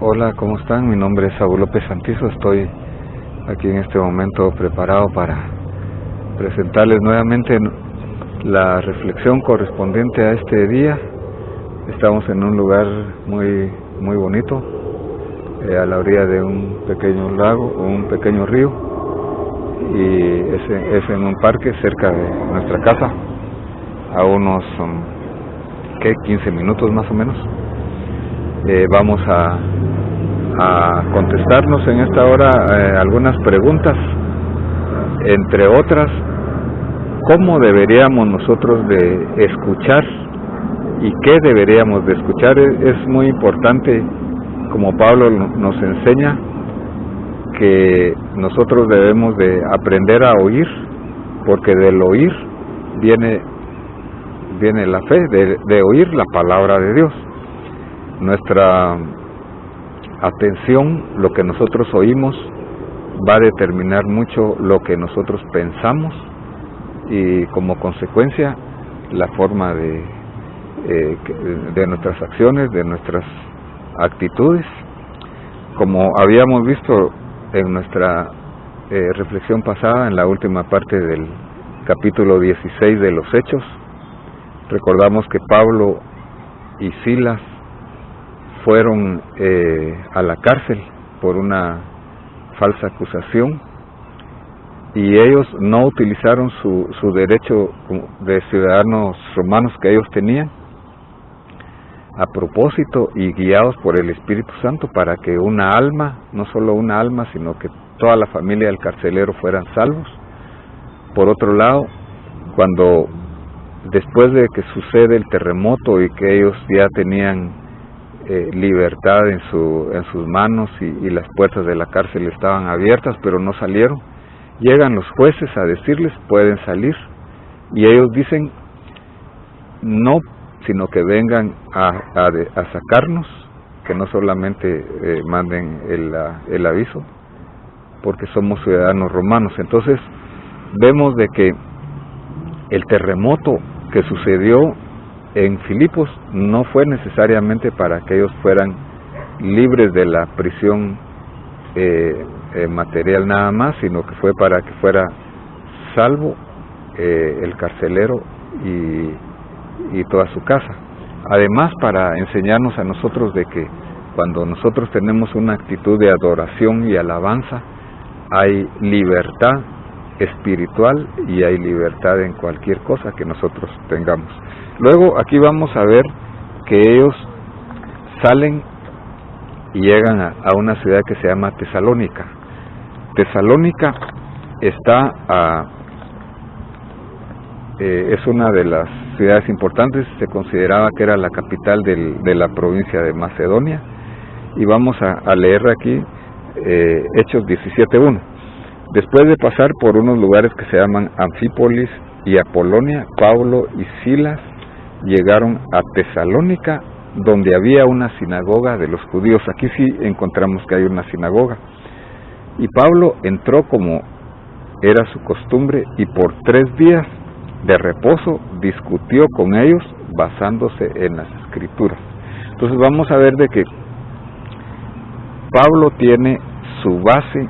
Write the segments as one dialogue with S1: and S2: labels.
S1: Hola, ¿cómo están? Mi nombre es Saúl López Santizo. Estoy aquí en este momento preparado para presentarles nuevamente la reflexión correspondiente a este día. Estamos en un lugar muy bonito, a la orilla de un pequeño lago o un pequeño río, y es en un parque cerca de nuestra casa, a unos 15 minutos más o menos. Vamos a contestarnos en esta hora algunas preguntas, entre otras, ¿cómo deberíamos nosotros de escuchar y qué deberíamos de escuchar? Es muy importante, como Pablo nos enseña, que nosotros debemos de aprender a oír, porque del oír viene la fe, de oír la palabra de Dios. Nuestra atención, lo que nosotros oímos, va a determinar mucho lo que nosotros pensamos y como consecuencia la forma de nuestras acciones, de nuestras actitudes. Como habíamos visto en nuestra reflexión pasada, en la última parte del capítulo 16 de los Hechos, recordamos que Pablo y Silas fueron a la cárcel por una falsa acusación, y ellos no utilizaron su derecho de ciudadanos romanos que ellos tenían, a propósito y guiados por el Espíritu Santo, para que una alma, no solo una alma, sino que toda la familia del carcelero fueran salvos. Por otro lado, cuando después de que sucede el terremoto y que ellos ya tenían libertad en sus manos y las puertas de la cárcel estaban abiertas, pero no salieron, llegan los jueces a decirles pueden salir, y ellos dicen no, sino que vengan a sacarnos, que no solamente manden el aviso, porque somos ciudadanos romanos. Entonces vemos de que el terremoto que sucedió en Filipos no fue necesariamente para que ellos fueran libres de la prisión material nada más, sino que fue para que fuera salvo el carcelero y toda su casa. Además, para enseñarnos a nosotros de que cuando nosotros tenemos una actitud de adoración y alabanza, hay libertad espiritual y hay libertad en cualquier cosa que nosotros tengamos. Luego aquí vamos a ver que ellos salen y llegan a una ciudad que se llama Tesalónica. Tesalónica está es una de las ciudades importantes, se consideraba que era la capital de la provincia de Macedonia, y vamos a leer aquí Hechos 17:1. Después de pasar por unos lugares que se llaman Anfípolis y Apolonia, Pablo y Silas llegaron a Tesalónica, donde había una sinagoga de los judíos. Aquí sí encontramos que hay una sinagoga. Y Pablo entró como era su costumbre, y por 3 días de reposo discutió con ellos basándose en las Escrituras. Entonces vamos a ver de que Pablo tiene su base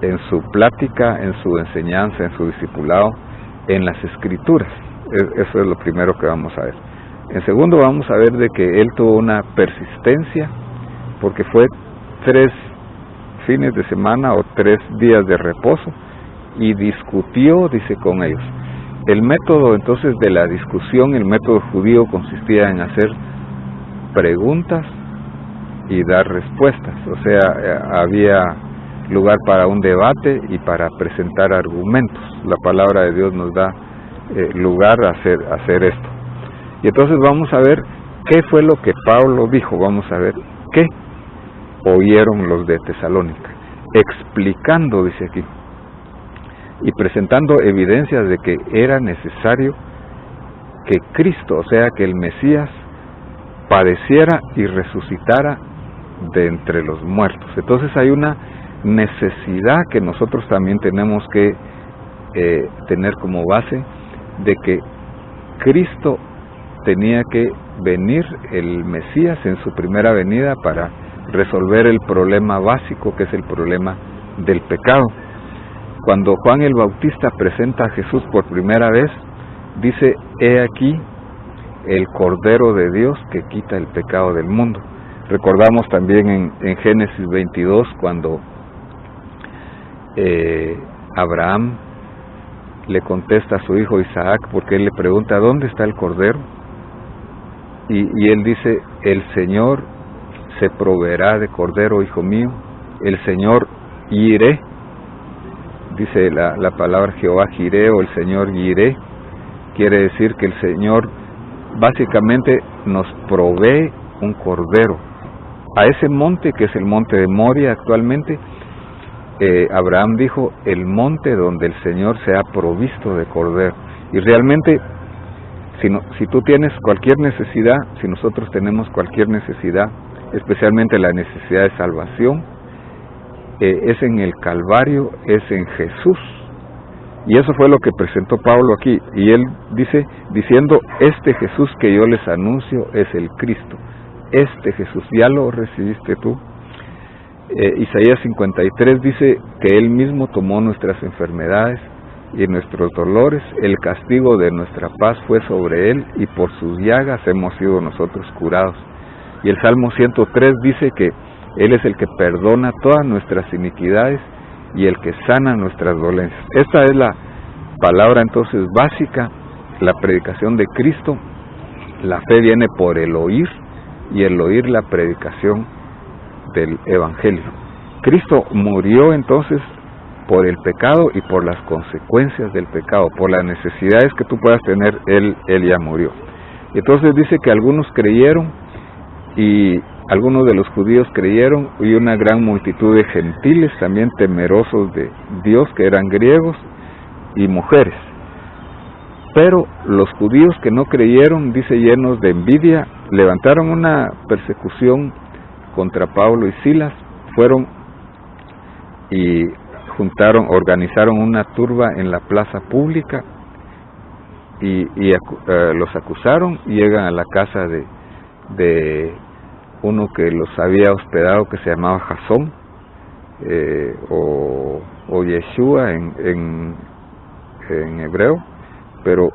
S1: en su plática, en su enseñanza, en su discipulado, en las Escrituras. Eso es lo primero que vamos a ver. En segundo, vamos a ver de que él tuvo una persistencia, porque fue 3 fines de semana o 3 días de reposo, y discutió, dice, con ellos. El método entonces de la discusión, el método judío, consistía en hacer preguntas y dar respuestas. O sea, había lugar para un debate y para presentar argumentos. La palabra de Dios nos da lugar a hacer esto. Y entonces vamos a ver qué fue lo que Pablo dijo. Vamos a ver qué oyeron los de Tesalónica, explicando, dice aquí, y presentando evidencias de que era necesario que Cristo, o sea, que el Mesías, padeciera y resucitara de entre los muertos. Entonces hay una necesidad que nosotros también tenemos que tener como base, de que Cristo tenía que venir, el Mesías, en su primera venida, para resolver el problema básico, que es el problema del pecado. Cuando Juan el Bautista presenta a Jesús por primera vez, dice: he aquí el Cordero de Dios que quita el pecado del mundo. Recordamos también en Génesis 22, cuando Abraham le contesta a su hijo Isaac, porque él le pregunta: ¿dónde está el Cordero? Y él dice: el Señor se proveerá de Cordero, hijo mío. El Señor Yireh, dice la palabra Jehová Jireh, o el Señor Yireh, quiere decir que el Señor básicamente nos provee un Cordero. A ese monte, que es el monte de Moria actualmente, Abraham dijo: el monte donde el Señor se ha provisto de Cordero. Y realmente, si tú tienes cualquier necesidad, si nosotros tenemos cualquier necesidad, especialmente la necesidad de salvación, es en el Calvario, es en Jesús. Y eso fue lo que presentó Pablo aquí. Y él dice, diciendo: este Jesús que yo les anuncio es el Cristo. Este Jesús, ¿ya lo recibiste tú? Isaías 53 dice que Él mismo tomó nuestras enfermedades y nuestros dolores, el castigo de nuestra paz fue sobre Él, y por sus llagas hemos sido nosotros curados. Y el Salmo 103 dice que Él es el que perdona todas nuestras iniquidades y el que sana nuestras dolencias. Esta es la palabra entonces básica, la predicación de Cristo. La fe viene por el oír, y el oír la predicación del Evangelio. Cristo murió entonces por el pecado y por las consecuencias del pecado, por las necesidades que tú puedas tener. Él ya murió. Entonces dice que algunos creyeron, y algunos de los judíos creyeron, y una gran multitud de gentiles también temerosos de Dios, que eran griegos y mujeres. Pero los judíos que no creyeron, dice, llenos de envidia, levantaron una persecución contra Pablo y Silas, fueron y organizaron una turba en la plaza pública y los acusaron, y llegan a la casa de uno que los había hospedado, que se llamaba Jasón, o Yeshua en hebreo, pero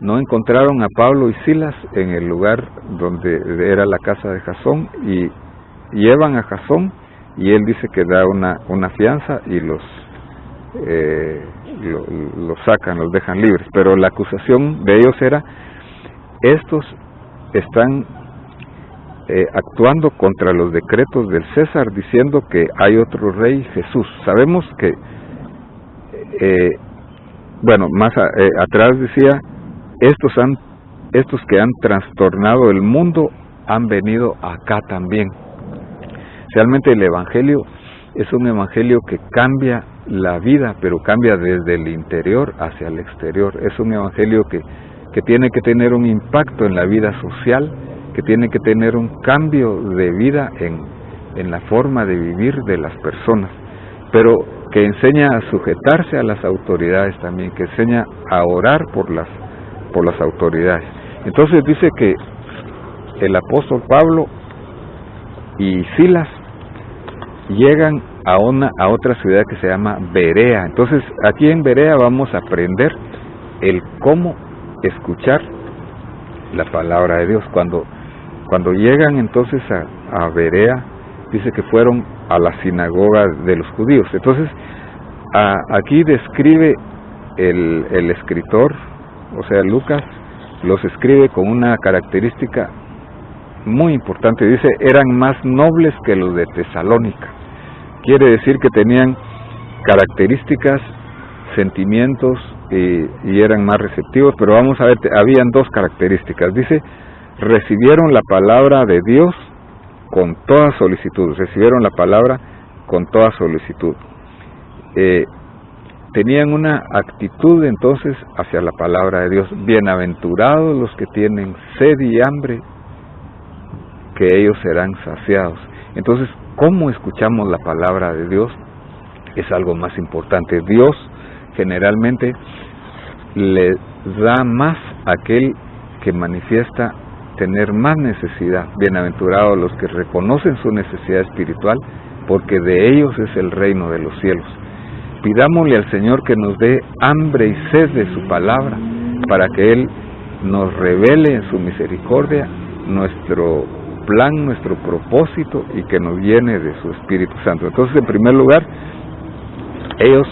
S1: no encontraron a Pablo y Silas en el lugar donde era la casa de Jasón, y llevan a Jasón, y él dice que da una fianza y los sacan, los dejan libres. Pero la acusación de ellos era: estos están actuando contra los decretos del César, diciendo que hay otro rey, Jesús. Sabemos que atrás decía: estos que han trastornado el mundo han venido acá también. Realmente el Evangelio es un Evangelio que cambia la vida, pero cambia desde el interior hacia el exterior. Es un Evangelio que tiene que tener un impacto en la vida social, que tiene que tener un cambio de vida en la forma de vivir de las personas, pero que enseña a sujetarse a las autoridades también, que enseña a orar por las autoridades. Entonces dice que el apóstol Pablo y Silas llegan a otra ciudad que se llama Berea. Entonces aquí en Berea vamos a aprender el cómo escuchar la palabra de Dios. Cuando llegan entonces a Berea, dice que fueron a la sinagoga de los judíos. Entonces aquí describe el escritor, o sea Lucas, los escribe con una característica muy importante. Dice: eran más nobles que los de Tesalónica. Quiere decir que tenían características, sentimientos, y eran más receptivos. Pero vamos a ver, habían dos características. Dice: recibieron la palabra de Dios con toda solicitud. Recibieron la palabra con toda solicitud. Tenían una actitud entonces hacia la palabra de Dios. Bienaventurados los que tienen sed y hambre, que ellos serán saciados. Entonces, ¿cómo escuchamos la palabra de Dios? Es algo más importante. Dios generalmente le da más a aquel que manifiesta tener más necesidad. Bienaventurados los que reconocen su necesidad espiritual, porque de ellos es el reino de los cielos. Pidámosle al Señor que nos dé hambre y sed de su palabra, para que Él nos revele en su misericordia nuestro plan, nuestro propósito, y que nos llene de su Espíritu Santo. Entonces, en primer lugar, ellos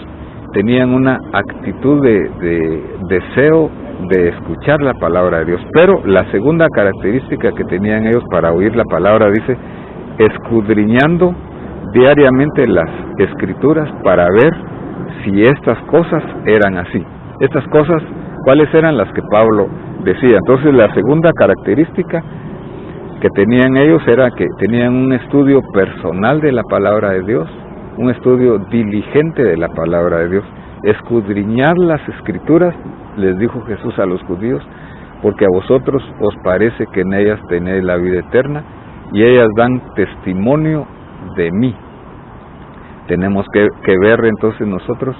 S1: tenían una actitud de deseo de escuchar la palabra de Dios. Pero la segunda característica que tenían ellos para oír la palabra, dice, escudriñando diariamente las Escrituras para ver si estas cosas eran así. Estas cosas, ¿cuáles eran las que Pablo decía? Entonces, la segunda característica que tenían ellos era que tenían un estudio personal de la palabra de Dios, un estudio diligente de la palabra de Dios. Escudriñar las Escrituras, les dijo Jesús a los judíos, porque a vosotros os parece que en ellas tenéis la vida eterna, y ellas dan testimonio de mí. Tenemos que ver entonces nosotros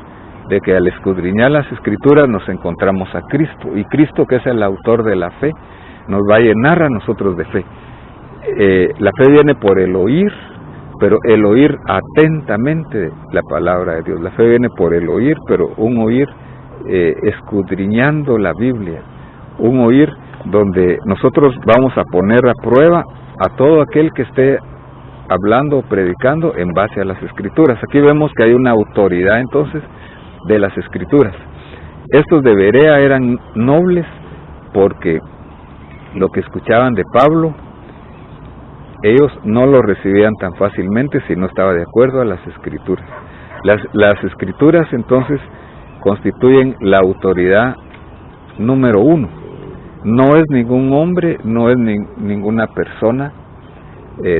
S1: de que al escudriñar las Escrituras nos encontramos a Cristo, y Cristo, que es el autor de la fe, nos va a llenar a nosotros de fe. La fe viene por el oír, pero el oír atentamente la palabra de Dios. La fe viene por el oír, pero un oír escudriñando la Biblia, un oír donde nosotros vamos a poner a prueba a todo aquel que esté hablando o predicando en base a las Escrituras. Aquí vemos que hay una autoridad entonces de las Escrituras. Estos de Berea eran nobles porque lo que escuchaban de Pablo, ellos no lo recibían tan fácilmente si no estaba de acuerdo a las Escrituras. Las Escrituras entonces constituyen la autoridad número uno. No es ningún hombre, no es ninguna persona,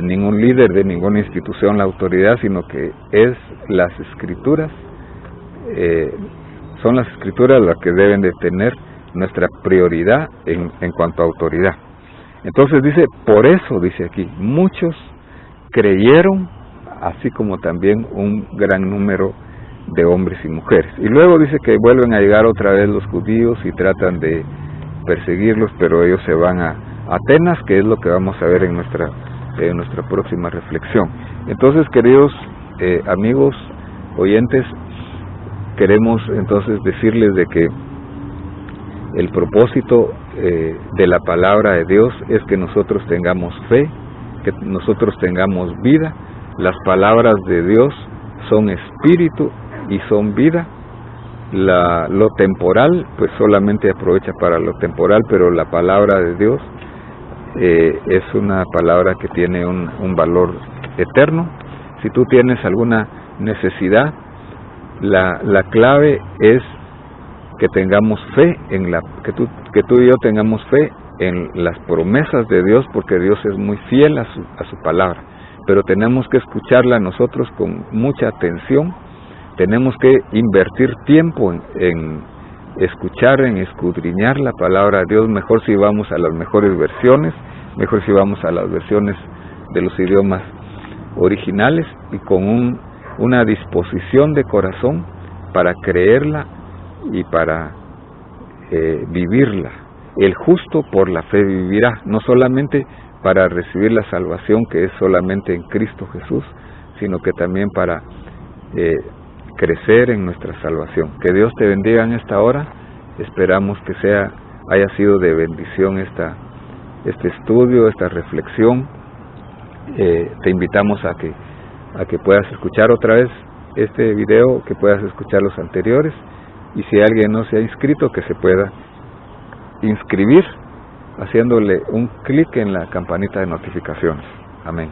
S1: ningún líder de ninguna institución la autoridad, sino que es las Escrituras. Son las Escrituras las que deben de tener nuestra prioridad en cuanto a autoridad. Entonces dice, por eso dice aquí, muchos creyeron, así como también un gran número de hombres y mujeres. Y luego dice que vuelven a llegar otra vez los judíos y tratan de perseguirlos, pero ellos se van a Atenas, que es lo que vamos a ver en nuestra próxima reflexión. Entonces, queridos amigos, oyentes, queremos entonces decirles de que el propósito de la palabra de Dios es que nosotros tengamos fe, que nosotros tengamos vida. Las palabras de Dios son espíritu y son vida. Lo temporal pues solamente aprovecha para lo temporal, pero la palabra de Dios es una palabra que tiene un valor eterno. Si tú tienes alguna necesidad, la clave es que tengamos fe que tú y yo tengamos fe en las promesas de Dios, porque Dios es muy fiel a su palabra, pero tenemos que escucharla nosotros con mucha atención. Tenemos que invertir tiempo en escuchar, en escudriñar la palabra de Dios. Mejor si vamos a las mejores versiones, mejor si vamos a las versiones de los idiomas originales, y con una disposición de corazón para creerla y para vivirla. El justo por la fe vivirá, no solamente para recibir la salvación que es solamente en Cristo Jesús, sino que también para crecer en nuestra salvación. Que Dios te bendiga en esta hora. Esperamos que haya sido de bendición este estudio, esta reflexión. Te invitamos a que puedas escuchar otra vez este video, que puedas escuchar los anteriores, y si alguien no se ha inscrito, que se pueda inscribir haciéndole un clic en la campanita de notificaciones. Amén.